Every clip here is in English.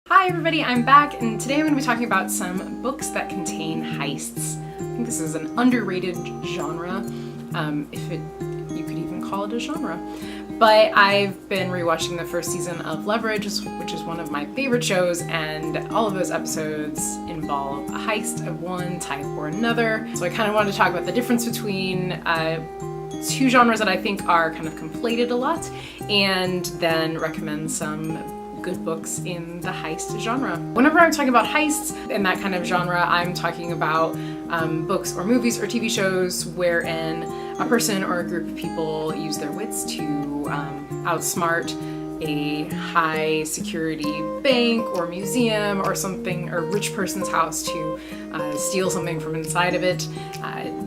Hi everybody, I'm back, and today I'm going to be talking about some books that contain heists. I think this is an underrated genre, you could even call it a genre. But I've been rewatching the first season of Leverage, which is one of my favorite shows, and all of those episodes involve a heist of one type or another. So I kind of wanted to talk about the difference between two genres that I think are kind of conflated a lot, and then recommend some good books in the heist genre. Whenever I'm talking about heists in that kind of genre, I'm talking about books or movies or TV shows wherein a person or a group of people use their wits to outsmart a high security bank or museum or something, or rich person's house to steal something from inside of it,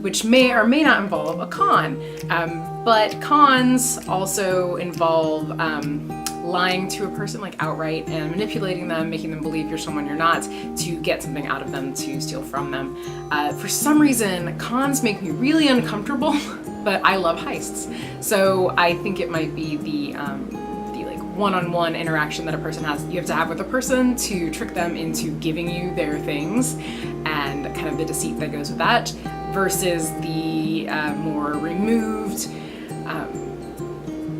which may or may not involve a con. But cons also involve lying to a person like outright and manipulating them, making them believe you're someone you're not, to get something out of them, to steal from them. For some reason, cons make me really uncomfortable, but I love heists. So I think it might be the like one-on-one interaction that a person has, you have to have with a person to trick them into giving you their things, and kind of the deceit that goes with that, versus the more removed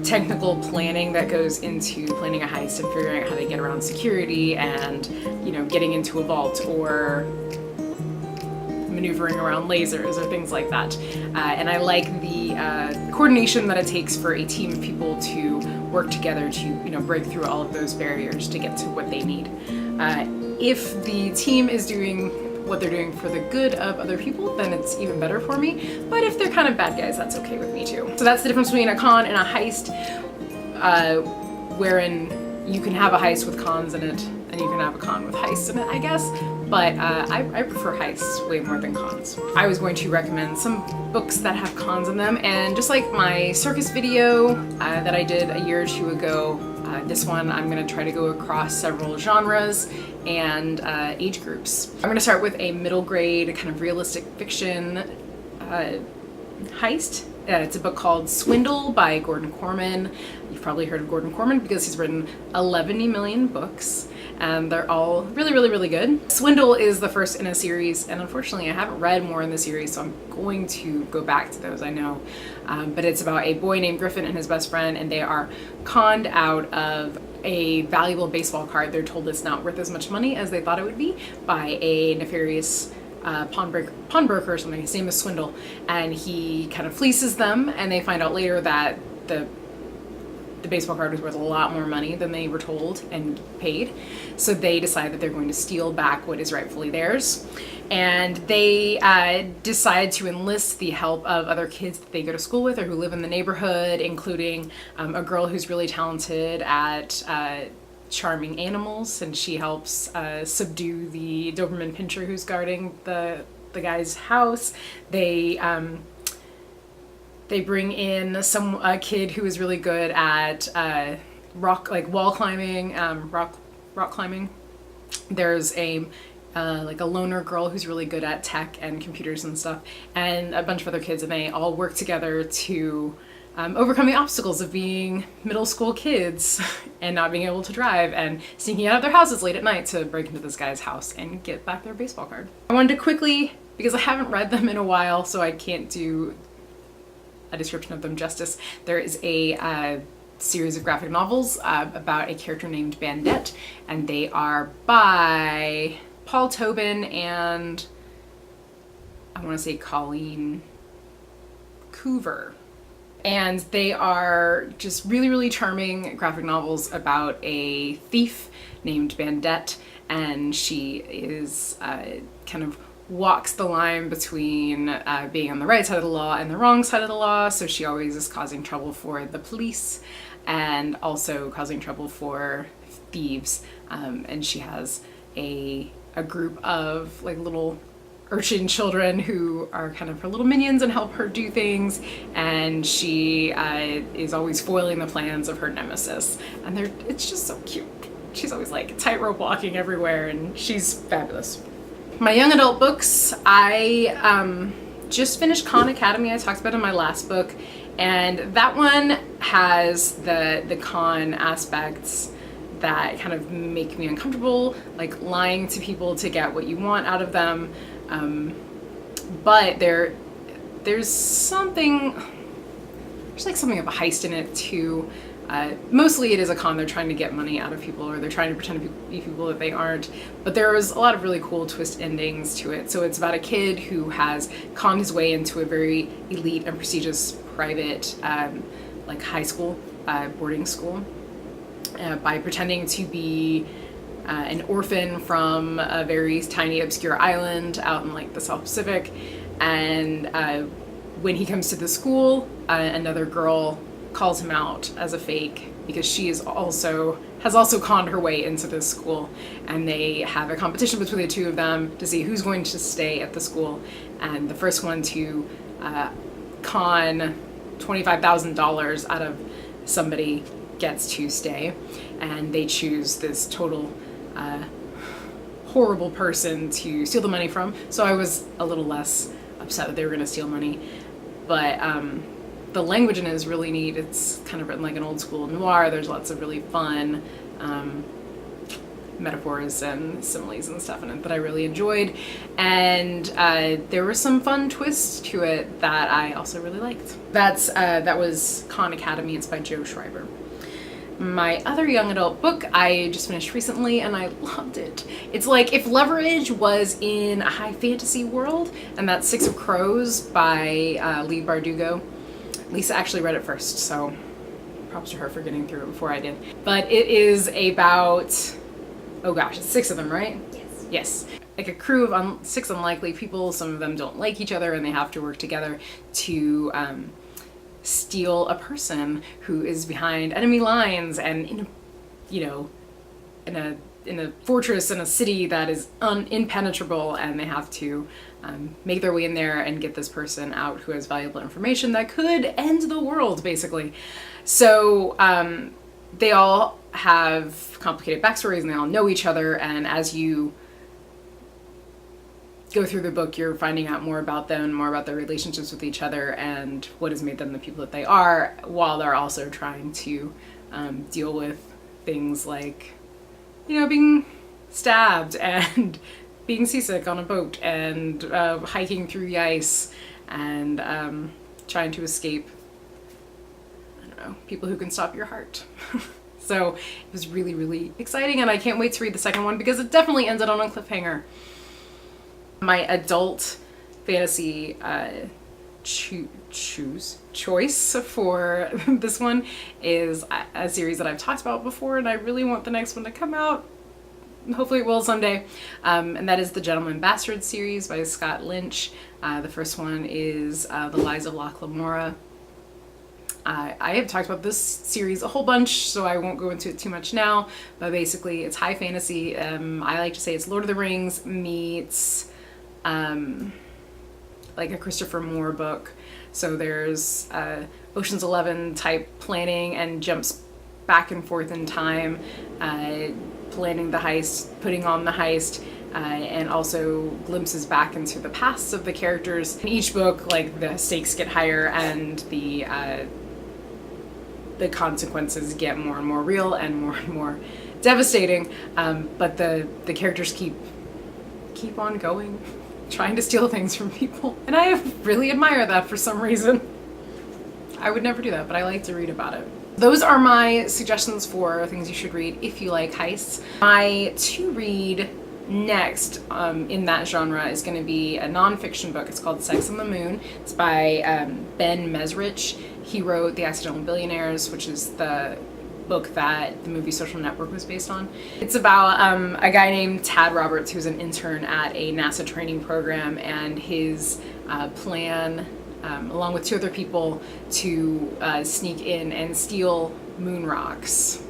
technical planning that goes into planning a heist and figuring out how to get around security and, you know, getting into a vault or maneuvering around lasers or things like that. And I like the coordination that it takes for a team of people to work together to, you know, break through all of those barriers to get to what they need. If the team is doing what they're doing for the good of other people, then it's even better for me. But if they're kind of bad guys, that's okay with me too. So that's the difference between a con and a heist, wherein you can have a heist with cons in it, and you can have a con with heists in it, I guess. But I prefer heists way more than cons. I was going to recommend some books that have cons in them, and just like my circus video that I did a year or two ago, this one I'm going to try to go across several genres and age groups. I'm going to start with a middle grade kind of realistic fiction heist. It's a book called Swindle by Gordon Korman. You've probably heard of Gordon Korman because he's written 11 million books, and they're all really, really, really good. Swindle is the first in a series, and unfortunately I haven't read more in the series, so I'm going to go back to those, I know. But it's about a boy named Griffin and his best friend, and they are conned out of a valuable baseball card they're told it's not worth as much money as they thought it would be by a nefarious pawnbroker or something. His name is Swindle, and he kind of fleeces them, and they find out later that the baseball card was worth a lot more money than they were told and paid. So they decide that they're going to steal back what is rightfully theirs. And they decide to enlist the help of other kids that they go to school with or who live in the neighborhood, including a girl who's really talented at charming animals, and she helps subdue the Doberman Pinscher who's guarding the guy's house. They bring in a kid who is really good at wall climbing, rock climbing. There's a loner girl who's really good at tech and computers and stuff, and a bunch of other kids, and they all work together to overcome the obstacles of being middle school kids and not being able to drive and sneaking out of their houses late at night to break into this guy's house and get back their baseball card. I wanted to quickly, because I haven't read them in a while, so I can't do a description of them justice. There is a series of graphic novels about a character named Bandette, and they are by Paul Tobin and I want to say Colleen Coover. And they are just really, really charming graphic novels about a thief named Bandette, and she is kind of walks the line between being on the right side of the law and the wrong side of the law, so she always is causing trouble for the police and also causing trouble for thieves. And she has a group of like little urchin children who are kind of her little minions and help her do things, and she is always foiling the plans of her nemesis, and it's just so cute. She's always like tightrope walking everywhere, and she's fabulous. My young adult books, I just finished Khan Academy. I talked about in my last book, and that one has the con aspects that kind of make me uncomfortable, like lying to people to get what you want out of them. But there's like something of a heist in it too. Mostly it is a con. They're trying to get money out of people, or they're trying to pretend to be people that they aren't. But there was a lot of really cool twist endings to it. So it's about a kid who has conned his way into a very elite and prestigious private like high school, boarding school, by pretending to be an orphan from a very tiny obscure island out in like the South Pacific. And when he comes to the school, another girl calls him out as a fake because she has also conned her way into this school, and they have a competition between the two of them to see who's going to stay at the school, and the first one to con $25,000 out of somebody gets to stay. And they choose this total horrible person to steal the money from. So I was a little less upset that they were going to steal money, but the language in it is really neat. It's kind of written like an old school noir. There's lots of really fun metaphors and similes and stuff in it that I really enjoyed. And there were some fun twists to it that I also really liked. That was Khan Academy. It's by Joe Schreiber. My other young adult book I just finished recently, and I loved it. It's like if Leverage was in a high fantasy world, and that's Six of Crows by Leigh Bardugo. Lisa actually read it first, so props to her for getting through it before I did. But it is about, oh gosh, it's 6 of them, right? Yes. Yes. Like a crew of 6 unlikely people. Some of them don't like each other, and they have to work together to steal a person who is behind enemy lines and in a fortress in a city that is impenetrable, and they have to make their way in there and get this person out who has valuable information that could end the world, basically. So they all have complicated backstories, and they all know each other, and as you go through the book, you're finding out more about them, more about their relationships with each other, and what has made them the people that they are, while they're also trying to deal with things like, being stabbed and being seasick on a boat and hiking through the ice and trying to escape, I don't know, people who can stop your heart. So it was really, really exciting, and I can't wait to read the second one because it definitely ended on a cliffhanger. My adult fantasy choice for this one is a series that I've talked about before, and I really want the next one to come out. Hopefully it will someday. And that is the Gentleman Bastard series by Scott Lynch. The first one is The Lies of Locke Lamorra. I have talked about this series a whole bunch, so I won't go into it too much now, but basically it's high fantasy. I like to say it's Lord of the Rings meets like a Christopher Moore book. So there's Ocean's 11 type planning and jumps back and forth in time, planning the heist, putting on the heist, and also glimpses back into the pasts of the characters. In each book, like, the stakes get higher and the consequences get more and more real and more devastating, but the characters keep on going, trying to steal things from people, and I really admire that for some reason. I would never do that, but I like to read about it. Those are my suggestions for things you should read if you like heists. My to read next in that genre is going to be a nonfiction book. It's called Sex on the Moon. It's by Ben Mezrich. He wrote The Accidental Billionaires, which is the book that the movie Social Network was based on. It's about a guy named Tad Roberts, who's an intern at a NASA training program, and his plan, along with 2 other people, to sneak in and steal moon rocks,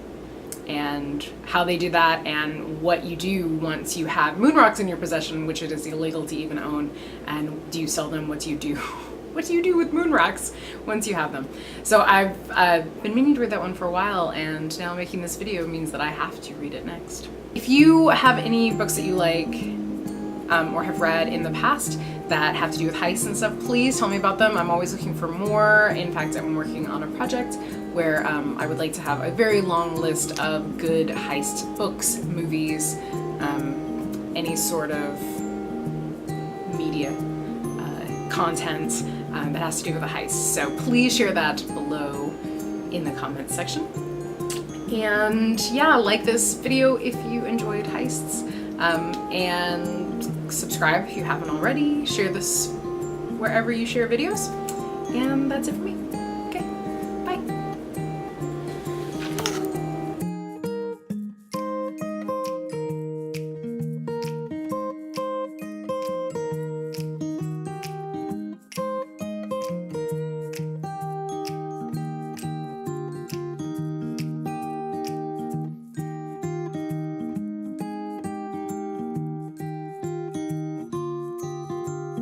and how they do that, and what you do once you have moon rocks in your possession, which it is illegal to even own, and do you sell them? What do you do? What do you do with moon rocks once you have them? So I've been meaning to read that one for a while, and now making this video means that I have to read it next. If you have any books that you like or have read in the past that have to do with heists and stuff, please tell me about them. I'm always looking for more. In fact, I'm working on a project where I would like to have a very long list of good heist books, movies, any sort of media content that has to do with a heist. So please share that below in the comments section. And yeah, like this video if you enjoyed heists, and subscribe if you haven't already. Share this wherever you share videos. And that's it for me.